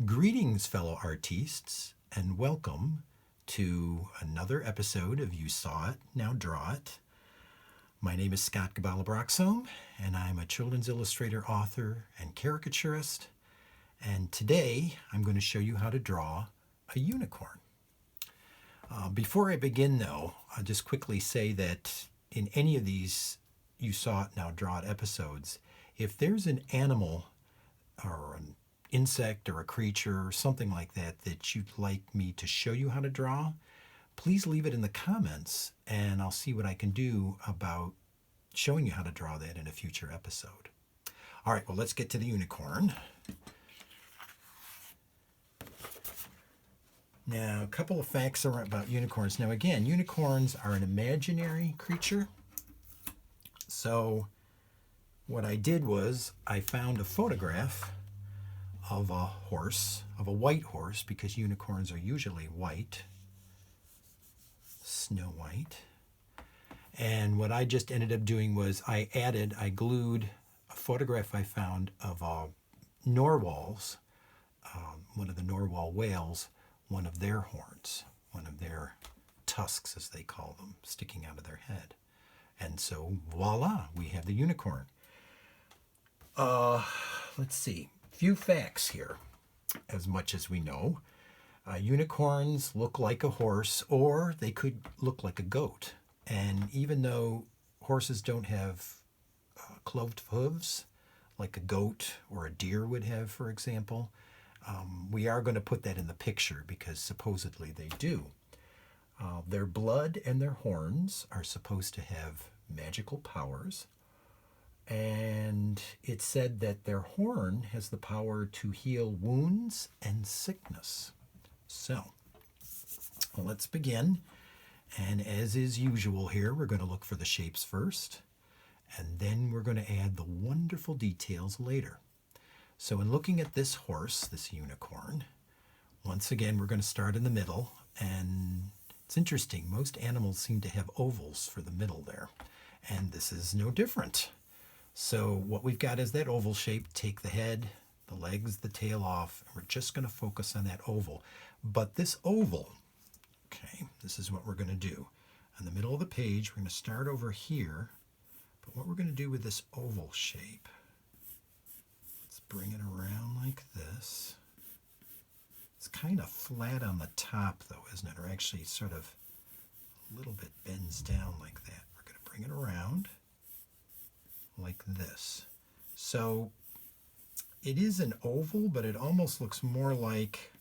Greetings, fellow artistes, and welcome to another episode of You Saw It, Now Draw It. My name is Scott Gabala-Broxome, and I'm a children's illustrator, author, and caricaturist. And today, I'm going to show you how to draw a unicorn. Before I begin, though, I'll just quickly say that in any of these You Saw It, Now Draw It episodes, if there's an animal or an insect or a creature or something like that that you'd like me to show you how to draw, please leave it in the comments and I'll see what I can do about showing you how to draw that in a future episode. All right, well, let's get to the unicorn. Now, a couple of facts about unicorns. Now, again, unicorns are an imaginary creature. So what I did was I found a photograph of a horse, of a white horse, because unicorns are usually white, snow white. And what I just ended up doing was I glued a photograph I found of narwhals, one of the narwhal whales, one of their horns, one of their tusks, as they call them, sticking out of their head. And so, voila, we have the unicorn. Let's see. Few facts here, as much as we know. Unicorns look like a horse, or they could look like a goat. And even though horses don't have cloved hooves, like a goat or a deer would have, for example, we are going to put that in the picture because supposedly they do. Their blood and their horns are supposed to have magical powers. And it's said that their horn has the power to heal wounds and sickness. So, well, let's begin. And as is usual here, we're going to look for the shapes first, and then we're going to add the wonderful details later. So in looking at this horse, this unicorn, once again, we're going to start in the middle. And it's interesting, most animals seem to have ovals for the middle there. And this is no different. So what we've got is that oval shape. Take the head, the legs, the tail off, and we're just going to focus on that oval. But this oval, okay, this is what we're going to do. In the middle of the page, we're going to start over here. But what we're going to do with this oval shape, let's bring it around like this. It's kind of flat on the top, though, isn't it? Or actually sort of a little bit bends down like that. We're going to bring it around like this. So it is an oval, but it almost looks more like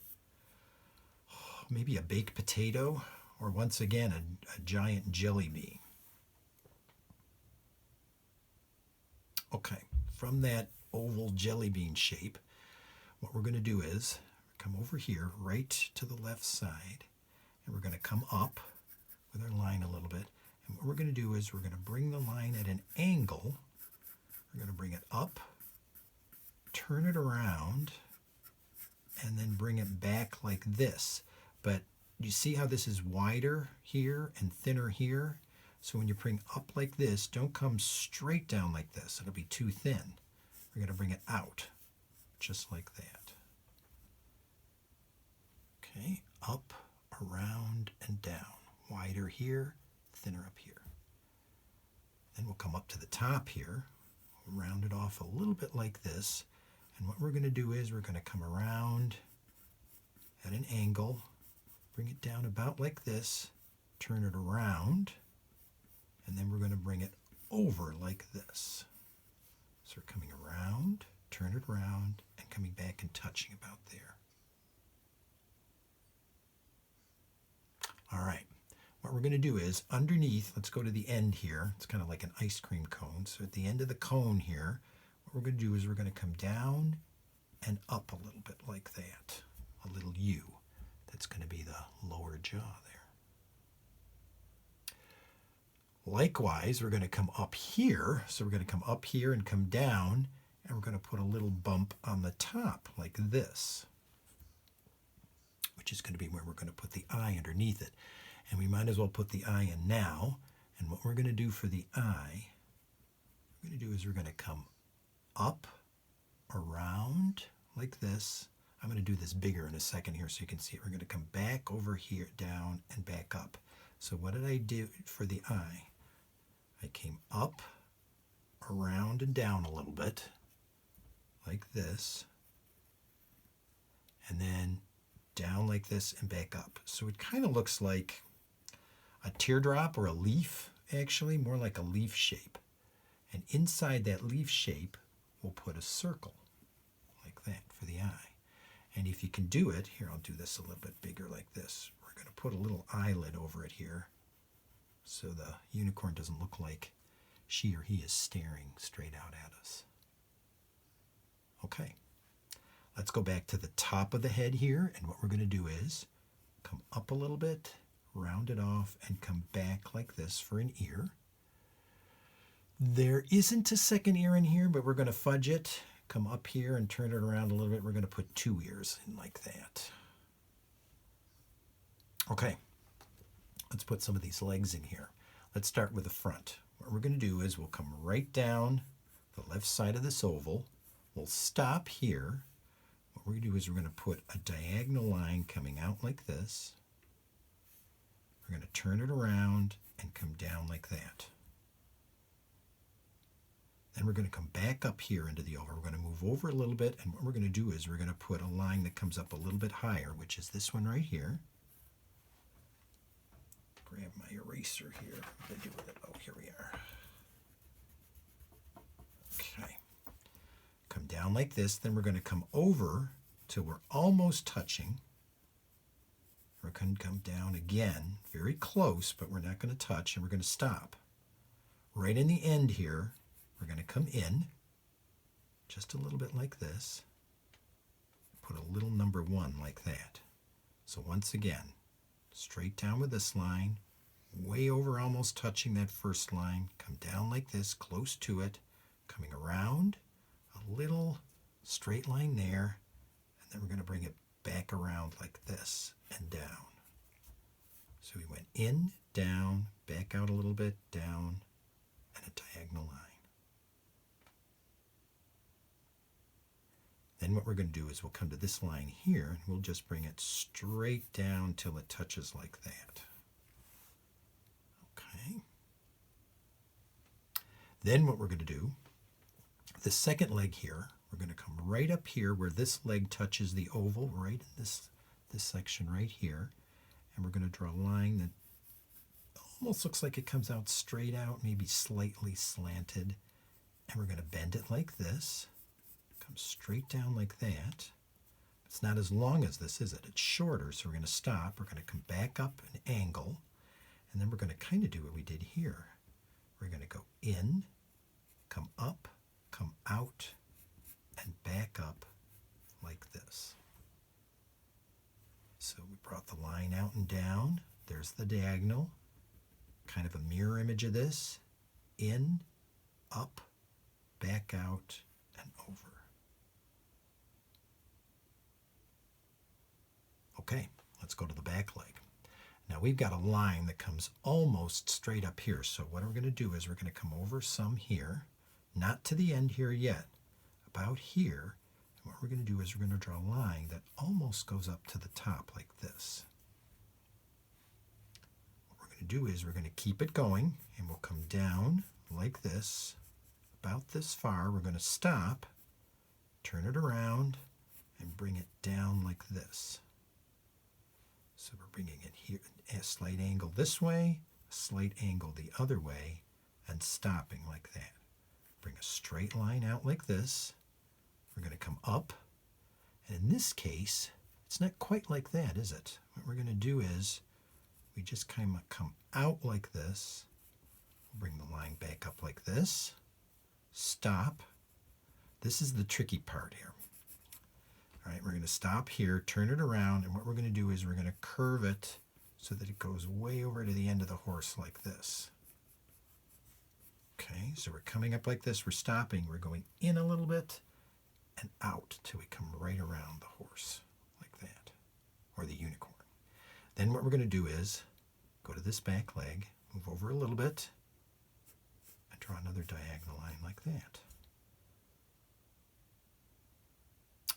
maybe a baked potato, or once again a giant jelly bean. Okay, from that oval jelly bean shape, what we're going to do is come over here right to the left side, and we're going to come up with our line a little bit. And what we're going to do is we're going to bring the line at an angle. We're going to bring it up, turn it around, and then bring it back like this. But you see how this is wider here and thinner here? So when you bring up like this, don't come straight down like this. It'll be too thin. We're going to bring it out, just like that. Okay, up, around, and down. Wider here, thinner up here. Then we'll come up to the top here, round it off a little bit like this. And what we're going to do is we're going to come around at an angle, bring it down about like this, turn it around, and then we're going to bring it over like this. So we're coming around, turn it around, and coming back and touching about there. All right, what we're going to do is underneath, let's go to the end here. It's kind of like an ice cream cone. So at the end of the cone here, what we're going to do is we're going to come down and up a little bit like that, a little U. That's going to be the lower jaw there. Likewise, we're going to come up here. So we're going to come up here and come down, and we're going to put a little bump on the top like this, which is going to be where we're going to put the eye underneath it. And we might as well put the eye in now. And what we're going to do for the eye, what we're going to do is we're going to come up, around like this. I'm going to do this bigger in a second here so you can see it. We're going to come back over here, down, and back up. So what did I do for the eye? I came up, around, and down a little bit, like this, and then down like this and back up. So it kind of looks like a teardrop or a leaf, actually, more like a leaf shape. And inside that leaf shape, we'll put a circle like that for the eye. And if you can do it, here I'll do this a little bit bigger like this. We're going to put a little eyelid over it here so the unicorn doesn't look like she or he is staring straight out at us. Okay, let's go back to the top of the head here, and what we're going to do is come up a little bit, round it off, and come back like this for an ear. There isn't a second ear in here, but we're going to fudge it. Come up here and turn it around a little bit. We're going to put 2 ears in like that. Okay, let's put some of these legs in here. Let's start with the front. What we're going to do is we'll come right down the left side of this oval. We'll stop here. What we're going to do is we're going to put a diagonal line coming out like this. We're going to turn it around and come down like that. Then we're going to come back up here into the oval. We're going to move over a little bit, and what we're going to do is we're going to put a line that comes up a little bit higher, which is this one right here. Grab my eraser here. What did I do with it? Oh, here we are. Okay. Come down like this. Then we're going to come over till we're almost touching. We're going to come down again, very close, but we're not going to touch, and we're going to stop. Right in the end here, we're going to come in just a little bit like this. Put a little number 1 like that. So once again, straight down with this line, way over almost touching that first line, come down like this, close to it, coming around, a little straight line there, and then we're going to bring it back around like this and down. So we went in, down, back out a little bit, down, and a diagonal line. Then what we're going to do is we'll come to this line here, and we'll just bring it straight down till it touches like that. Okay. Then what we're going to do, the second leg here, we're going to come right up here where this leg touches the oval, right in this section right here, and we're going to draw a line that almost looks like it comes out straight out, maybe slightly slanted, and we're going to bend it like this. Come straight down like that. It's not as long as this, is it? It's shorter, so we're going to stop. We're going to come back up an angle, and then we're going to kind of do what we did here. We're going to go in, come up, come out, and back up like this. So we brought the line out and down. There's the diagonal, kind of a mirror image of this. In, up, back out, and over. Okay, let's go to the back leg. Now we've got a line that comes almost straight up here. So what we're going to do is we're going to come over some here, not to the end here yet, about here. And what we're going to do is we're going to draw a line that almost goes up to the top like this. What we're going to do is we're going to keep it going, and we'll come down like this, about this far. We're going to stop, turn it around, and bring it down like this. So we're bringing it here, a slight angle this way, a slight angle the other way, and stopping like that. Bring a straight line out like this. We're going to come up, and in this case, it's not quite like that, is it? What we're going to do is we just kind of come out like this. We'll bring the line back up like this. Stop. This is the tricky part here. All right, we're going to stop here, turn it around, and what we're going to do is we're going to curve it so that it goes way over to the end of the horse like this. Okay, so we're coming up like this, we're stopping, we're going in a little bit and out till we come right around the horse like that, or the unicorn. Then what we're going to do is go to this back leg, move over a little bit, and draw another diagonal line like that.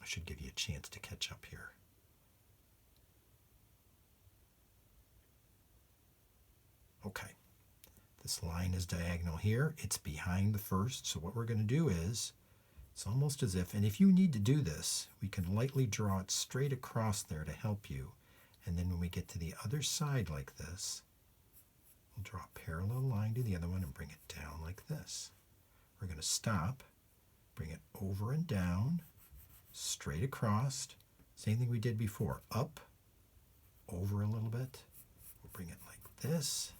I should give you a chance to catch up here. Okay, this line is diagonal here. It's behind the first, so what we're going to do is, it's almost as if, and if you need to do this, we can lightly draw it straight across there to help you. And then when we get to the other side like this, we'll draw a parallel line to the other one and bring it down like this. We're going to stop, bring it over and down, straight across. Same thing we did before. Up, over a little bit. We'll bring it like this,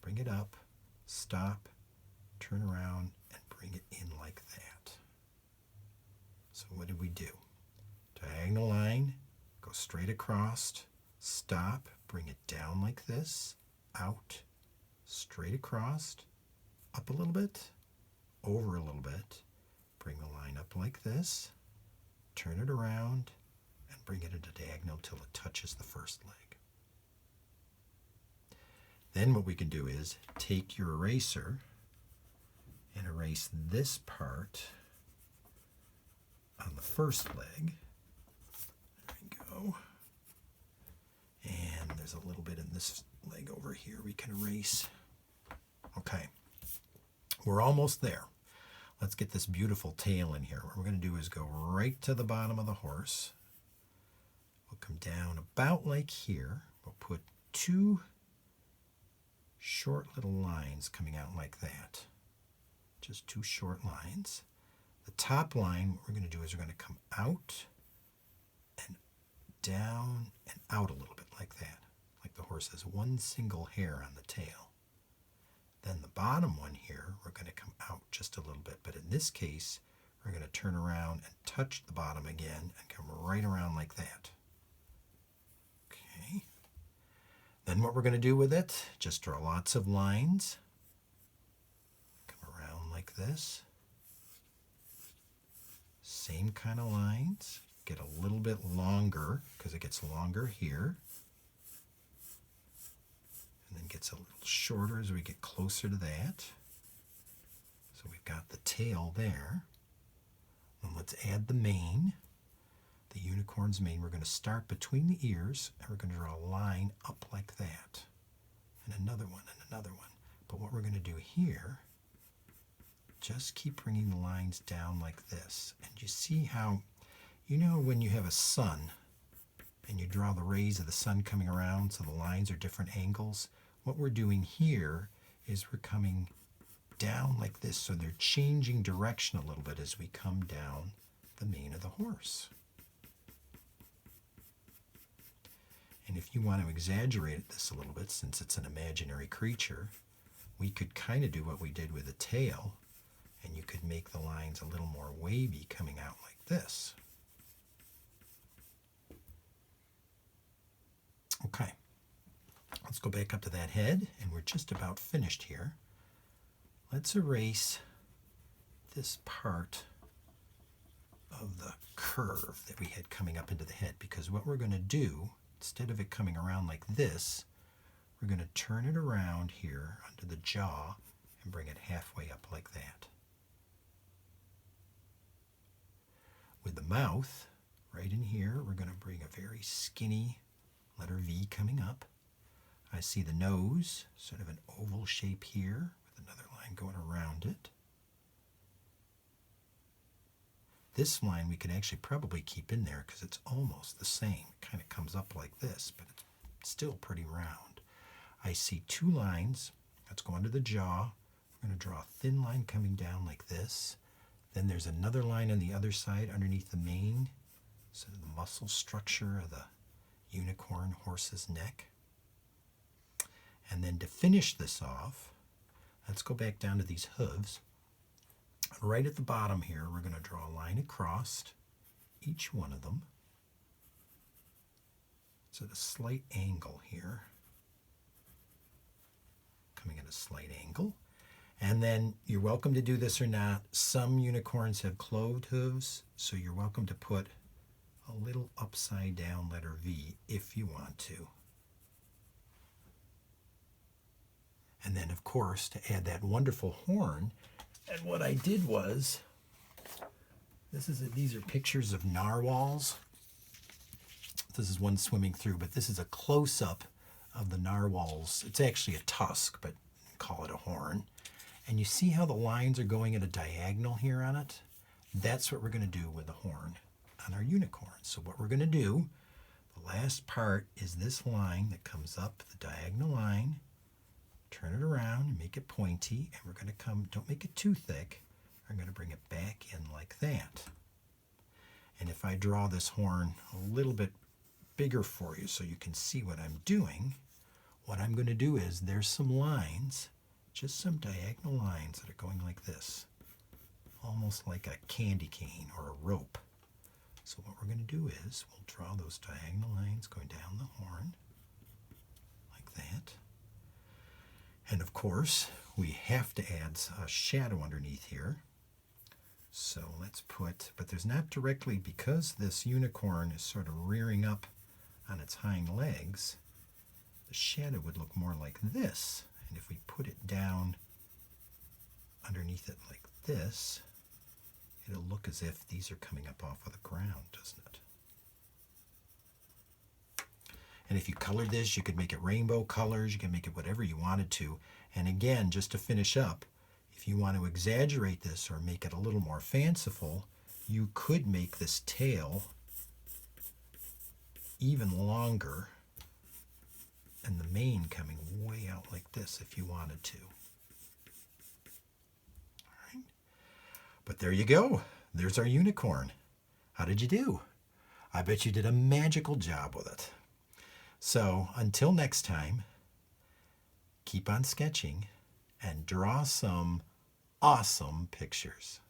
bring it up, stop, turn around, and bring it in like that. So what did we do? Diagonal line, go straight across, stop, bring it down like this, out, straight across, up a little bit, over a little bit, bring the line up like this, turn it around, and bring it into diagonal till it touches the first leg. Then what we can do is take your eraser and erase this part on the first leg. There we go. And there's a little bit in this leg over here we can erase. Okay, we're almost there. Let's get this beautiful tail in here. What we're going to do is go right to the bottom of the horse. We'll come down about like here. We'll put two short little lines coming out like that. Just two short lines. The top line, what we're going to do is we're going to come out and down and out a little bit like that. Like the horse has one single hair on the tail. Then the bottom one here, we're going to come out just a little bit. But in this case, we're going to turn around and touch the bottom again and come right around like that. Okay. Then what we're going to do with it, just draw lots of lines. Come around like this. Same kind of lines. Get a little bit longer because it gets longer here. And then gets a little shorter as we get closer to that. So we've got the tail there. And let's add the mane. The unicorn's mane, we're going to start between the ears, and we're going to draw a line up like that. And another one, and another one. But what we're going to do here, just keep bringing the lines down like this. And you see how, you know when you have a sun, and you draw the rays of the sun coming around, so the lines are different angles? What we're doing here is we're coming down like this, so they're changing direction a little bit as we come down the mane of the horse. And if you want to exaggerate this a little bit, since it's an imaginary creature, we could kind of do what we did with the tail, and you could make the lines a little more wavy coming out like this. Okay, let's go back up to that head, and we're just about finished here. Let's erase this part of the curve that we had coming up into the head, because what we're going to do, instead of it coming around like this, we're going to turn it around here under the jaw and bring it halfway up like that. With the mouth, right in here, we're going to bring a very skinny letter V coming up. I see the nose, sort of an oval shape here, with another line going around it. This line we can actually probably keep in there because it's almost the same. It kind of comes up like this, but it's still pretty round. I see two lines. Let's go under the jaw. We're going to draw a thin line coming down like this. Then there's another line on the other side underneath the mane, so the muscle structure of the unicorn horse's neck. And then to finish this off, let's go back down to these hooves. Right at the bottom here, we're going to draw a line across each one of them. It's at a slight angle here, coming at a slight angle. And then you're welcome to do this or not. Some unicorns have cloved hooves, so you're welcome to put a little upside down letter V if you want to. And then, of course, to add that wonderful horn, and what I did was These are pictures of narwhals. This is one swimming through, but this is a close-up of the narwhals. It's actually a tusk, but call it a horn. And you see how the lines are going at a diagonal here on it? That's what we're going to do with the horn on our unicorn. So what we're going to do, the last part is this line that comes up the diagonal line. Turn it around and make it pointy, and we're going to come, don't make it too thick. I'm going to bring it back in like that. And if I draw this horn a little bit bigger for you so you can see what I'm doing, what I'm going to do is there's some lines, just some diagonal lines that are going like this, almost like a candy cane or a rope. So what we're going to do is we'll draw those diagonal lines going down the horn like that. And of course, we have to add a shadow underneath here. So let's put, but there's not directly, because this unicorn is sort of rearing up on its hind legs, the shadow would look more like this. And if we put it down underneath it like this, it'll look as if these are coming up off of the ground, doesn't it? And if you colored this, you could make it rainbow colors, you can make it whatever you wanted to. And again, just to finish up, if you want to exaggerate this or make it a little more fanciful, you could make this tail even longer and the mane coming way out like this if you wanted to. All right. But there you go. There's our unicorn. How did you do? I bet you did a magical job with it. So until next time, keep on sketching and draw some awesome pictures.